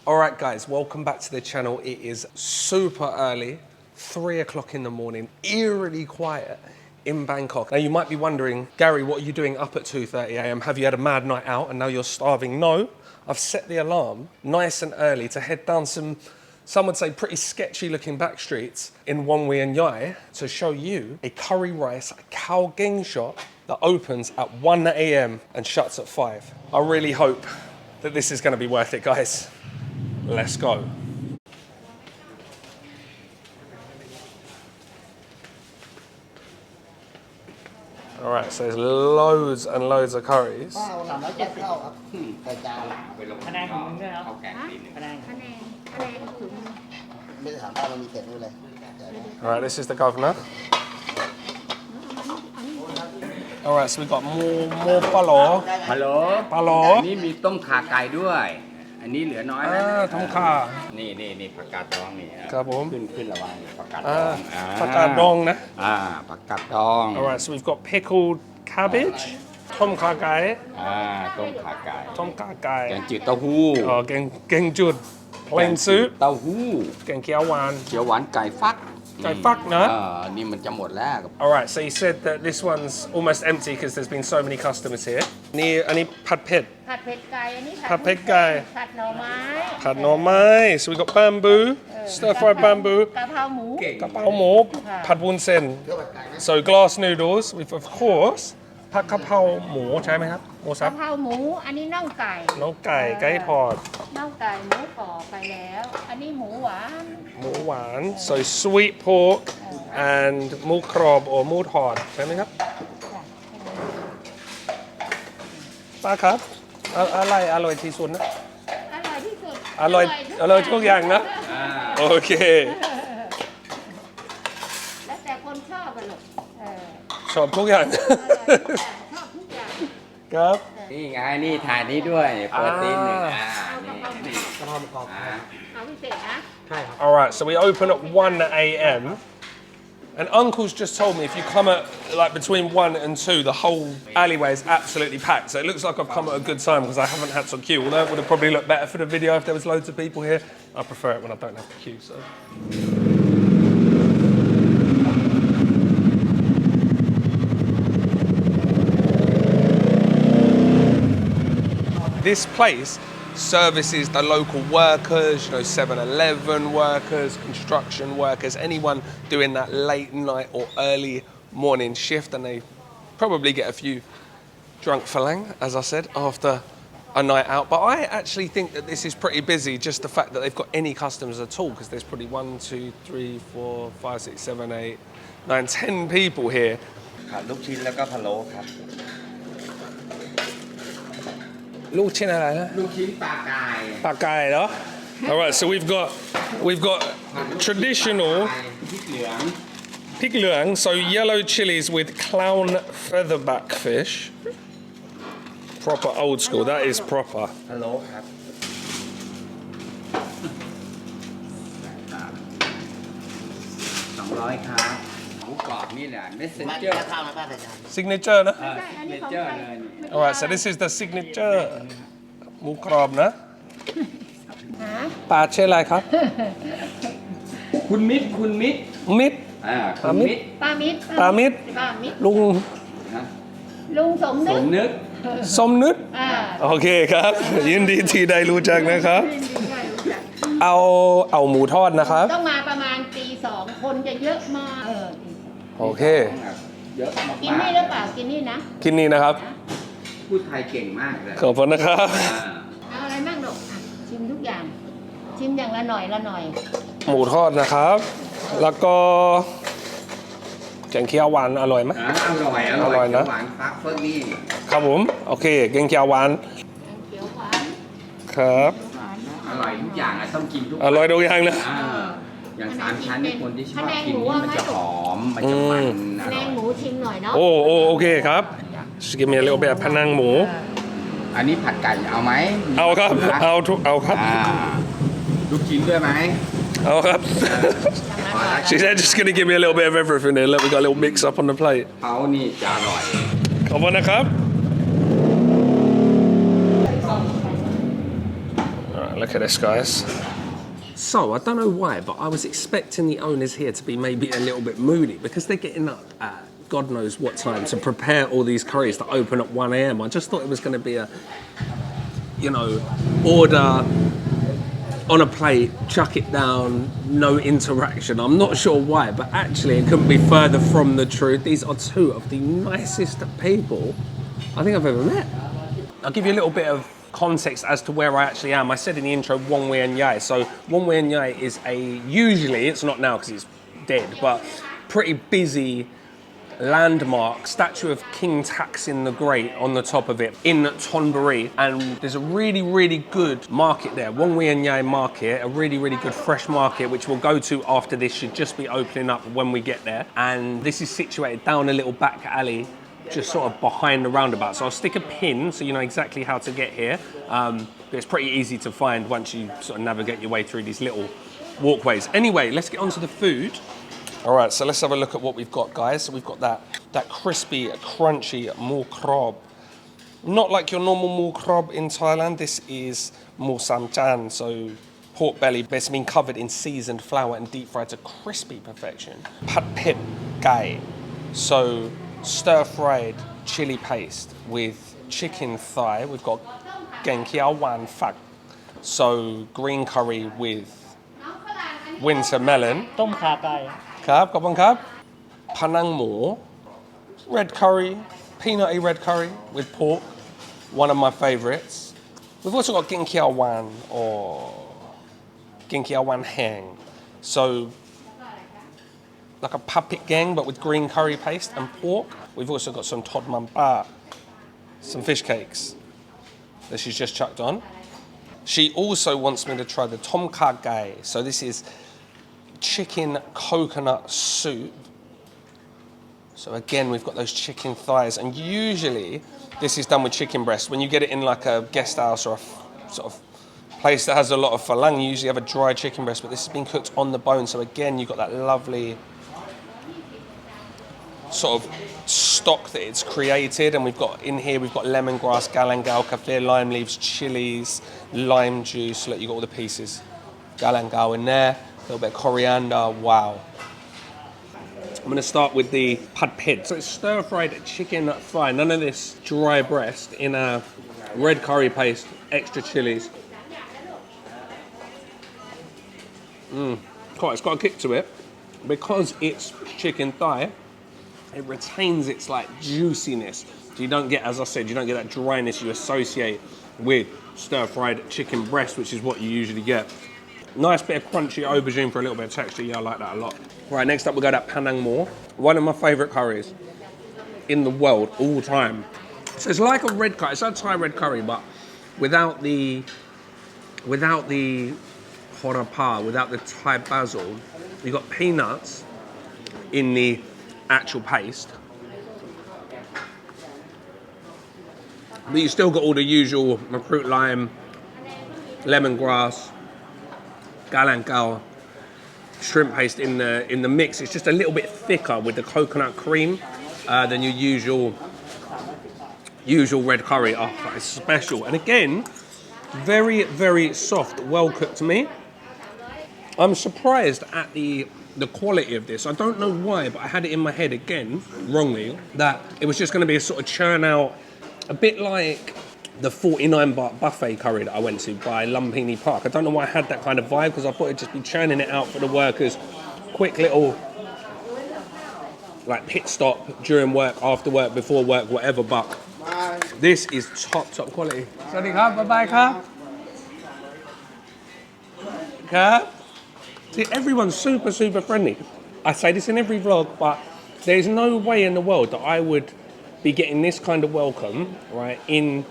Alright guys, welcome back to the channel. It is super early, 3 o'clock in the morning, eerily quiet in Bangkok. Now you might be wondering, Gary, what are you doing up at 2:30 a.m? Have you had a mad night out and now you're starving? No, I've set the alarm nice and early to head down some would say pretty sketchy looking back streets in Wongwian Yai to show you a curry rice Khao Geng shop that opens at 1 a.m. and shuts at 5. I really hope that this is going to be worth it, guys. Let's go. All right, so there's loads and loads of curries. All right, this is the governor. All right, so we've got more palo. Palo. นี่มีต้มข่าไก่ด้วยอันนี้เหลือน้อยนะ ต้มข่า นี่ผักกาดดองนี่ ครับผม ขึ้นระวังผักกาดดอง ผักกาดดองนะ ผักกาดดอง All right, so we've got pickled cabbage, tom kha gai, ต้มข่าไก่ tom kha gai, แกงจืดเต้าหู้ geng jut, plain soup, เต้าหู้ geng kiao wan, เขียวหวานไก่ฟัก ไก่ฟักนะ นี่มันจะหมดแล้ว All right, so you said that this one's almost empty because there's been so many customers here. อันนี้ผัดเผ็ด ผัดเผ็ดไก่อันนี้ ผัดเผ็ดไก่ ผัดหน่อไม้ ผัดหน่อไม้ so we got bamboo, stir fried bamboo, กะเพราหมู กะเพราหมูผัดวุ้นเส้น so glass noodles with of course ผัดกะเพราหมูใช่ไหมครับหมูสั กะ บ เพราหมูอันนี้น่องไก่ น้องไก่ไก่ทอด น่องไก่หมูกรอบไปแล้ว อันนี้หมูหวาน หมูหวาน so sweet pork and หมูกรอบ or หมูทอดใช่ไหมครับป้าครับอะไรอร่อยที่สุดนะ อร่อยที่สุด อร่อยทุกอย่างนะโอเค แล้วแต่คนชอบกันหรอกชอบทุกอย่าง ชอบทุกอย่าง ครับ นี่ไงนี่ถ่ายนี้ด้วยโปรตีนหนึ่งนี่ เอาพิเศษนะ All right, so we open at 1 a.m. And Uncle's just told me if you come at like between 1 and 2, the whole alleyway is absolutely packed. So it looks like I've come at a good time because I haven't had to queue. Although it would have probably looked better for the video if there was loads of people here. I prefer it when I don't have to queue. So. This place services the local workers, 7-Eleven workers, construction workers, anyone doing that late night or early morning shift, and they probably get a few drunk phalang, as I said, after a night out. But I actually think that this is pretty busy, just the fact that they've got any customers at all, because there's probably 1, 2, 3, 4, 5, 6, 7, 8, 9, 10 people here. ลูกชิ้นแล้วก็พะโล้ครับ ลูกชิ้นอะไรนะ ลูกชิ้นปลาไก่ ปลาไก่เหรอ All right, so we've got traditional พริกเหลือง pig luang, so yellow chilies with clown featherback fish. Proper old school. That is proper. พะโล้ครับ200ครับหมูกรอบนี่แหละ messenger Signature นะ signature เลย All right, so this is the signature หมูกรอบนะปลาชื่ออะไรครับ คุณมิตร มิตร คุณมิตร ป้ามิตร ป้ามิตร ป้ามิตร ลุง ลุงสม สม นึก นึก สมนึกโอเคครับยินดีที่ได้รู้จักนะครับเอาหมูทอดนะครับ ต้องมาประมาณตี 2คนจะเยอะมากโอเค เยอะมาก กินนี่หรือเปล่ากินนี่นะ กินนี่นะครับ พูดไทยเก่งมากเลย ขอบคุณนะครับ เอาอะไรบ้างลูกชิมทุกอย่างชิมอย่างละหน่อยละหน่อย หมูทอดนะครับ แล้วก็แกงเขียวหวานอร่อยไหม อร่อยนะหวานฟักเฟิร์นี่ ครับผมโอเคแกงเขียวหวาน เขียวหวาน ครับ อร่อยทุกอย่างต้องกินทุก อร่อยทุกอย่างนะ อย่าง3 ชั้นนี่คนที่ชอบกินนี่มันจะหอมมันจะมันอ แม ร่อย งหมูชิมหน่อยเนาะ โอเคครับ Just give me a little bit of พะนังหมู อันนี้ผัดไก่เอาไหม เอาครับเอาครับ ลูกชิ้นด้วยไหม เอาครับ She said just gonna give me a little bit of everything there. Look, we got a little mix up on the plate. เขานี่จะอร่อย ขอบคุณนะครับ Look at this, guys. So, I don't know why, but I was expecting the owners here to be maybe a little bit moody because they're getting up at God knows what time to prepare all these curries that open at 1 a.m. I just thought it was going to be a, you know, order on a plate, chuck it down, no interaction. I'm not sure why, but actually it couldn't be further from the truth. These are two of the nicest people I think I've ever met. I'll give you a little bit of context as to where I actually am. I said in the intro, Wongwian Yai. So Wongwian Yai is usually, it's not now because it's dead, but pretty busy landmark, statue of King Taksin the Great on the top of it in Thonburi, and there's a really, really good market there, Wongwian Yai market, a really, really good fresh market, which we'll go to after this, should just be opening up when we get there. And this is situated down a little back alley, just sort of behind the roundabout. So I'll stick a pin so you know exactly how to get here. But it's pretty easy to find once you sort of navigate your way through these little walkways. Anyway, let's get on to the food. All right, so let's have a look at what we've got, guys. So we've got that crispy, crunchy moo krob. Not like your normal moo krob in Thailand. This is moo sam chan, so pork belly, but it's been covered in seasoned flour and deep fried to crispy perfection. Pad pit gai, so stir-fried chili paste with chicken thigh. We've got geng kiao wan fak, so green curry with winter melon. ต้มข่าไก่ ครับขอบคุณครับ panang mo, red curry, peanutty red curry with pork, one of my favorites. We've also got geng kiao wan or geng kiao wan hang, so like a puppet gang but with green curry paste and pork. We've also got some tod man ba, some fish cakes that she's just chucked on. She also wants me to try the tom kha gai, so this is chicken coconut soup. So again, we've got those chicken thighs, and usually this is done with chicken breast. When you get it in like a guest house or a sort of place that has a lot of falang, you usually have a dry chicken breast, but this has been cooked on the bone. So again, you've got that lovely sort of stock that it's created, and we've got in here, we've got lemongrass, galangal, kaffir, lime leaves, chilies, lime juice. Look, you've got all the pieces. Galangal in there. A little bit of coriander, wow. I'm going to start with the pad pid. So it's stir-fried chicken thigh, none of this dry breast, in a red curry paste, extra chilies. It's got a kick to it. Because it's chicken thigh, it retains its like juiciness. So you don't get, as I said, you don't get that dryness you associate with stir-fried chicken breast, which is what you usually get. Nice bit of crunchy aubergine for a little bit of texture. Yeah, I like that a lot. Right, next up we got that panang mo. One of my favourite curries in the world, all time. So it's like a red curry. It's a Thai red curry, but without the horapa, without the Thai basil. You've got peanuts in the actual paste. But you still got all the usual fruit lime, lemongrass, galangal, shrimp paste in the mix. It's just a little bit thicker with the coconut cream than your usual red curry. Oh, that is special. And again, very, very soft, well cooked meat. I'm surprised at the quality of this. I don't know why, but I had it in my head again, wrongly, that it was just going to be a sort of churn out, a bit like the 49 baht buffet curry that I went to by Lumpini Park. I don't know why I had that kind of vibe, because I thought it'd just be churning it out for the workers. Quick little like pit stop during work, after work, before work, whatever, but this is top quality. Sawadee krab, bye-bye krab. Krab. See, everyone's super, super friendly. I say this in every vlog, but there's no way in the world that I would be getting this kind of welcome, right, in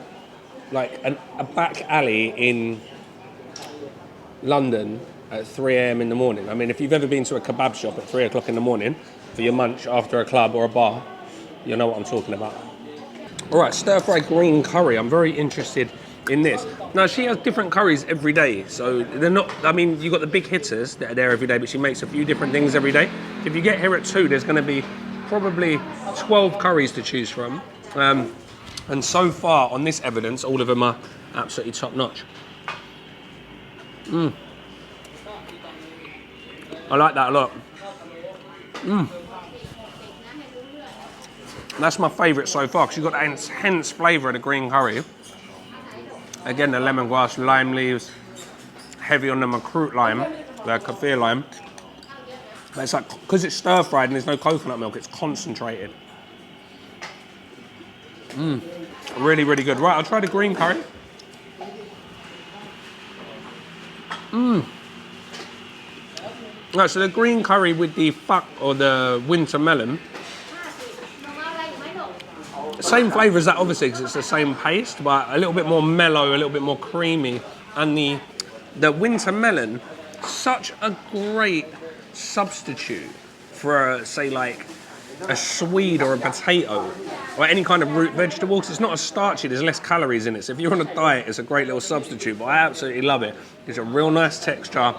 like a back alley in London at 3 a.m. in the morning. I mean, if you've ever been to a kebab shop at 3 o'clock in the morning for your munch after a club or a bar, you know what I'm talking about. All right, stir-fried green curry. I'm very interested in this. Now, she has different curries every day, so they're not, I mean, you've got the big hitters that are there every day, but she makes a few different things every day. If you get here at 2, there's going to be probably 12 curries to choose from. And so far on this evidence, all of them are absolutely top-notch. I like that a lot. That's my favourite so far because you've got that intense flavour of the green curry. Again, the lemongrass, lime leaves, heavy on the macroot lime, the kaffir lime. But it's like, because it's stir fried and there's no coconut milk, it's concentrated. Really, really good. Right, I'll try the green curry. Right, so the green curry with the or the winter melon. Same flavour as that, obviously, because it's the same paste, but a little bit more mellow, a little bit more creamy. And the winter melon, such a great substitute for, say, like a swede or a potato or any kind of root vegetable, because it's not as starchy, there's less calories in it. So if you're on a diet, it's a great little substitute, but I absolutely love it. It's a real nice texture,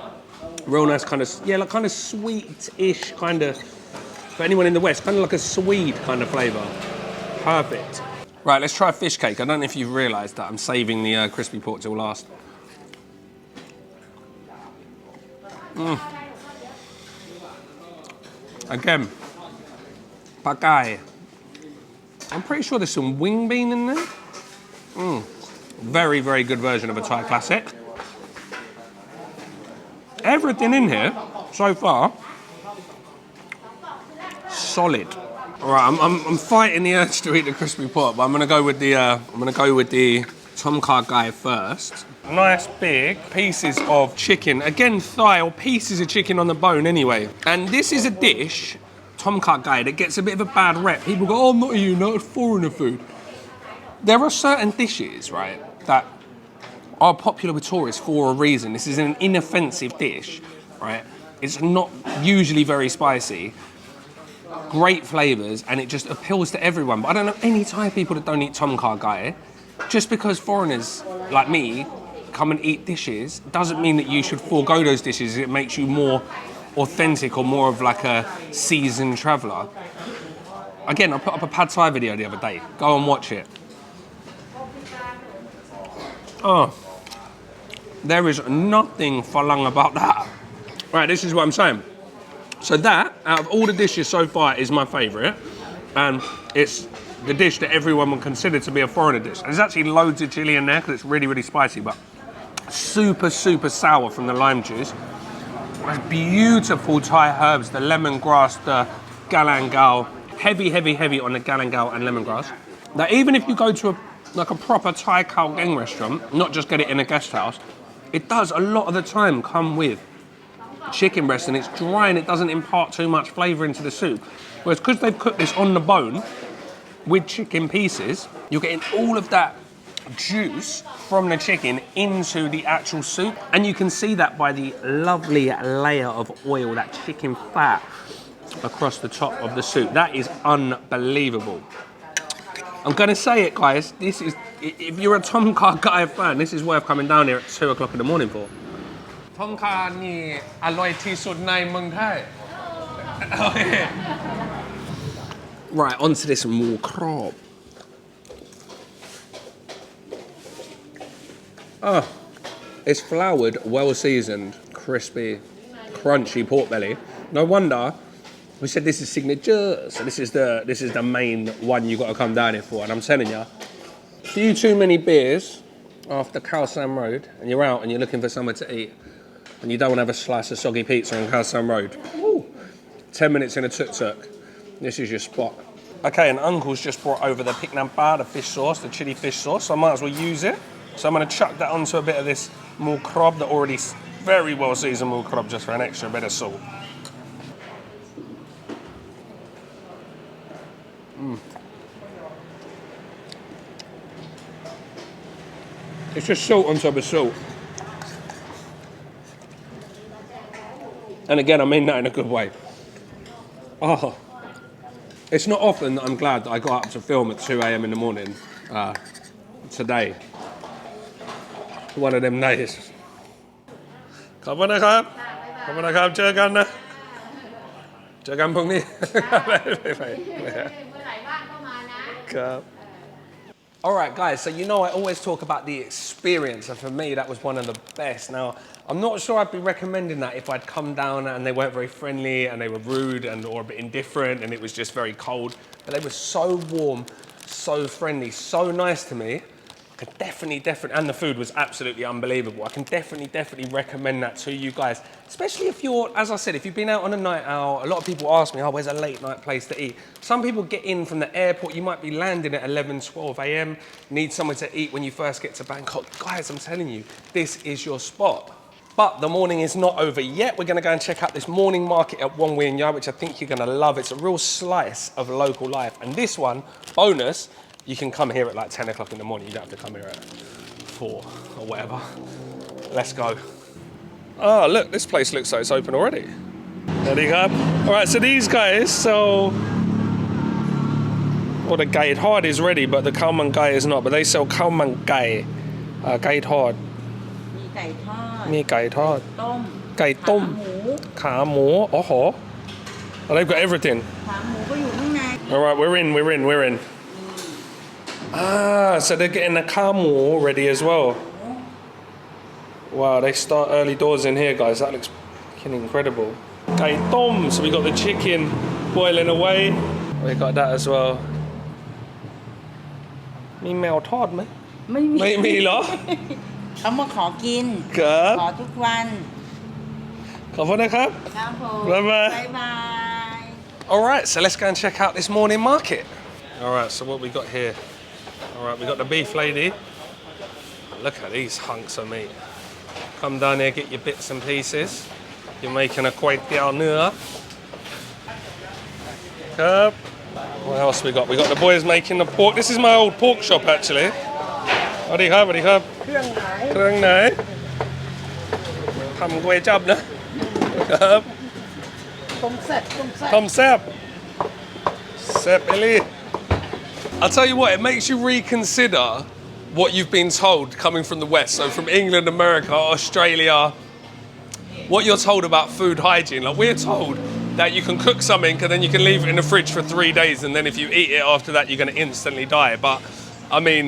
real nice kind of, yeah, like kind of sweet-ish kind of, for anyone in the West, kind of like a swede kind of flavour. Perfect. Right, let's try a fish cake. I don't know if you've realised that I'm saving the crispy pork till last. Again, pakai. I'm pretty sure there's some wing bean in there. Very, very good version of a Thai classic. Everything in here so far, solid. All right, I'm fighting the urge to eat the crispy pork, but I'm gonna go with the tom kha gai first. Nice big pieces of chicken, again thigh or pieces of chicken on the bone anyway. And this is a dish, tom kha gai, that gets a bit of a bad rep. People go, "Oh, not you, not foreigner food." There are certain dishes, right, that are popular with tourists for a reason. This is an inoffensive dish, right? It's not usually very spicy. Great flavours, and it just appeals to everyone. But I don't know any Thai people that don't eat tom kha gai. Just because foreigners like me come and eat dishes doesn't mean that you should forego those dishes. It makes you more authentic or more of like a seasoned traveller. Again, I put up a pad Thai video the other day. Go and watch it. Oh, there is nothing falang about that. Right, this is what I'm saying. So that, out of all the dishes so far, is my favourite. And it's the dish that everyone would consider to be a foreigner dish. There's actually loads of chilli in there because it's really, really spicy, but super, super sour from the lime juice. There's beautiful Thai herbs, the lemongrass, the galangal. Heavy, heavy, heavy on the galangal and lemongrass. Now, even if you go to a proper Thai Khao Geng restaurant, not just get it in a guest house, it does a lot of the time come with chicken breast, and it's dry and it doesn't impart too much flavour into the soup. Whereas because they've cooked this on the bone with chicken pieces, you're getting all of that juice from the chicken into the actual soup, and you can see that by the lovely layer of oil, that chicken fat across the top of the soup. That is unbelievable. I'm gonna say it, guys, this is, if you're a tom kha gai fan, this is worth coming down here at 2 o'clock in the morning for. Tom kha ni aloiที่สุดในเมืองไทย. Right, onto this more crab. Oh, it's floured, well seasoned, crispy, crunchy pork belly. No wonder we said this is signature. So this is the main one you got to come down here for. And I'm telling you, a few too many beers after Khaosan Road, and you're out and you're looking for somewhere to eat, and you don't want to have a slice of soggy pizza on Khaosan Road. Woo. 10 minutes in a tuk-tuk. This is your spot. Okay, and Uncle's just brought over the pik nam pa, the fish sauce, the chili fish sauce, so I might as well use it. So I'm going to chuck that onto a bit of this mul krob, the already very well seasoned mul krob, just for an extra bit of salt. It's just salt on top of salt. And again, I mean that in a good way. Oh, it's not often that I'm glad that I got up to film at 2 a.m. in the morning today. One of them days. ขอบคุณนะครับ ขอบคุณนะครับ เจอกันนะ เจอกันพรุ่งนี้ เมื่อไหร่ว่างก็มานะครับ All right, guys, so you know I always talk about the experience, and for me, that was one of the best. Now, I'm not sure I'd be recommending that if I'd come down and they weren't very friendly and they were rude or a bit indifferent and it was just very cold. But they were so warm, so friendly, so nice to me. I could definitely, and the food was absolutely unbelievable. I can definitely recommend that to you guys, especially if you're, as I said, if you've been out on a night out. A lot of people ask me, oh, where's a late night place to eat? Some people get in from the airport. You might be landing at 11, 12 a.m. Need somewhere to eat when you first get to Bangkok. Guys, I'm telling you, this is your spot. But the morning is not over yet. We're gonna go and check out this morning market at Wongwian Yai, which I think you're gonna love. It's a real slice of local life. And this one, bonus, you can come here at like 10 o'clock in the morning. You don't have to come here at 4 or whatever. Let's go. Oh, look, this place looks like it's open already. There you go. All right, so these guys sell, well, the gai hard is ready, but the khao man gai is not. But they sell khao man gai, gai hard. มีไก่ทอด ไก่ต้ม ขาหมู oh, they've got everything. ขาหมูก็อยู่ข้างใน All right, we're in. Ah, so they're getting the khamu ready as well. Wow, they start early doors in here, guys. That looks fucking incredible. Gai tom, so we got the chicken boiling away. We got that as well. มีแมวทอดไหม ไม่มีเหรอ เขามาขอกิน ครับ ขอทุกวัน ขอบคุณนะครับ ครับผม Bye-bye. บ๊ายบาย All right, so let's go and check out this morning market. All right, so what we got here? All right, we got the beef lady. Look at these hunks of meat. Come down here, get your bits and pieces. You're making a kway teow nua. Cup. What else we got? We got the boys making the pork. This is my old pork shop, actually. สวัสดีครับ เครื่องไหนทำก๋วยจั๊บนะครับ ต้มแซ่บแซ่บเอลี่ I'll tell you what, it makes you reconsider what you've been told coming from the West, so from England, America, Australia, what you're told about food hygiene. Like, we're told that you can cook something and then you can leave it in the fridge for 3 days, and then if you eat it after that, you're going to instantly die. But, I mean,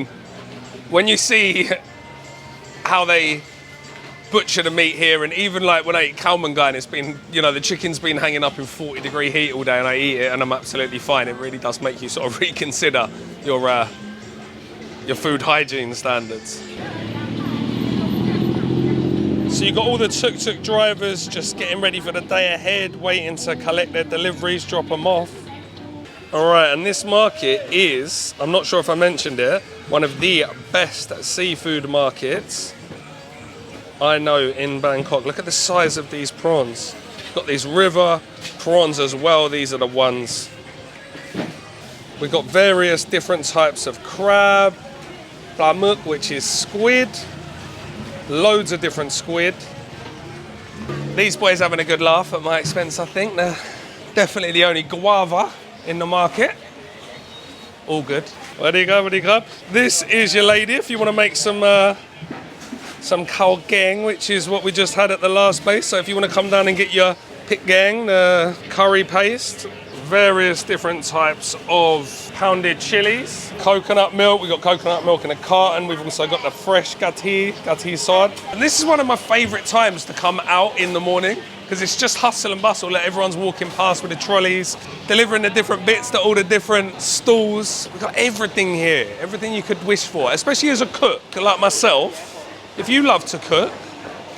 when you see how they butcher the meat here, and even like when I eat khao man gai and it's been, you know, the chicken's been hanging up in 40-degree heat all day and I eat it and I'm absolutely fine, it really does make you sort of reconsider your food hygiene standards. So you've got all the tuk-tuk drivers just getting ready for the day ahead, waiting to collect their deliveries, drop them off. All right, and this market is, I'm not sure if I mentioned it, one of the best seafood markets I know in Bangkok. Look at the size of these prawns. Got these river prawns as well. These are the ones. We've got various different types of crab, plamuk, which is squid, loads of different squid. These boys having a good laugh at my expense, I think. They're definitely the only guava in the market. All good. Where do you go? This is your lady if you want to make some khao gang, which is what we just had at the last place. So if you want to come down and get your pit gang, the curry paste, various different types of pounded chilies, coconut milk. We've got coconut milk in a carton. We've also got the fresh gati sod. And this is one of my favorite times to come out in the morning, because it's just hustle and bustle. Like, everyone's walking past with the trolleys, delivering the different bits to all the different stalls. We've got everything here, everything you could wish for, especially as a cook like myself. If you love to cook,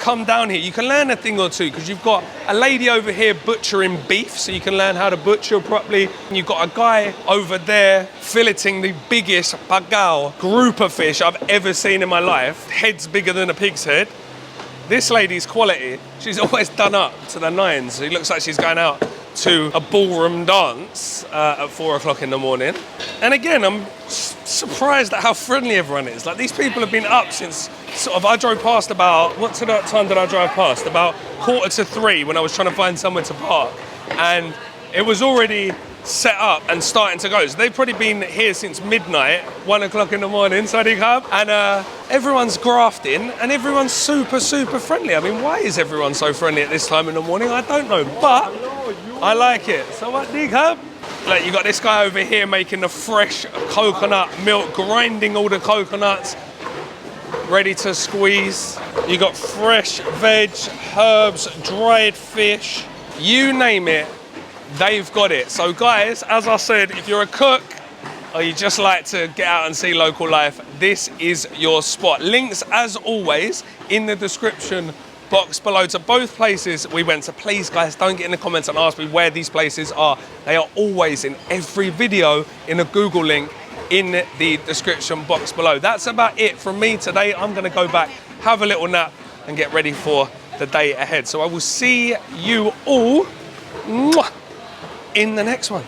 come down here. You can learn a thing or two, because you've got a lady over here butchering beef, so you can learn how to butcher properly. And you've got a guy over there filleting the biggest bagao grouper fish I've ever seen in my life. Head's bigger than a pig's head. This lady's quality, she's always done up to the nines. It looks like she's going out to a ballroom dance at 4 o'clock in the morning. And again, I'm surprised at how friendly everyone is. Like, these people have been up since sort of, I drove past about, what time did I drive past? About 2:45 when I was trying to find somewhere to park. And it was already set up and starting to go. So they've probably been here since midnight, 1 o'clock in the morning, and everyone's grafting and everyone's super friendly. I mean, why is everyone so friendly at this time in the morning? I don't know, but I like it. So what, Dig Hub? Look, you got this guy over here making the fresh coconut milk, grinding all the coconuts, ready to squeeze. You got fresh veg, herbs, dried fish, you name it, they've got it. So guys, as I said, if you're a cook or you just like to get out and see local life, this is your spot. Links, as always, in the description box below to both places we went to. Please guys, don't get in the comments and ask me where these places are. They are always in every video in a Google link in the description box below. That's about it from me today. I'm gonna go back, have a little nap and get ready for the day ahead. So I will see you all in the next one.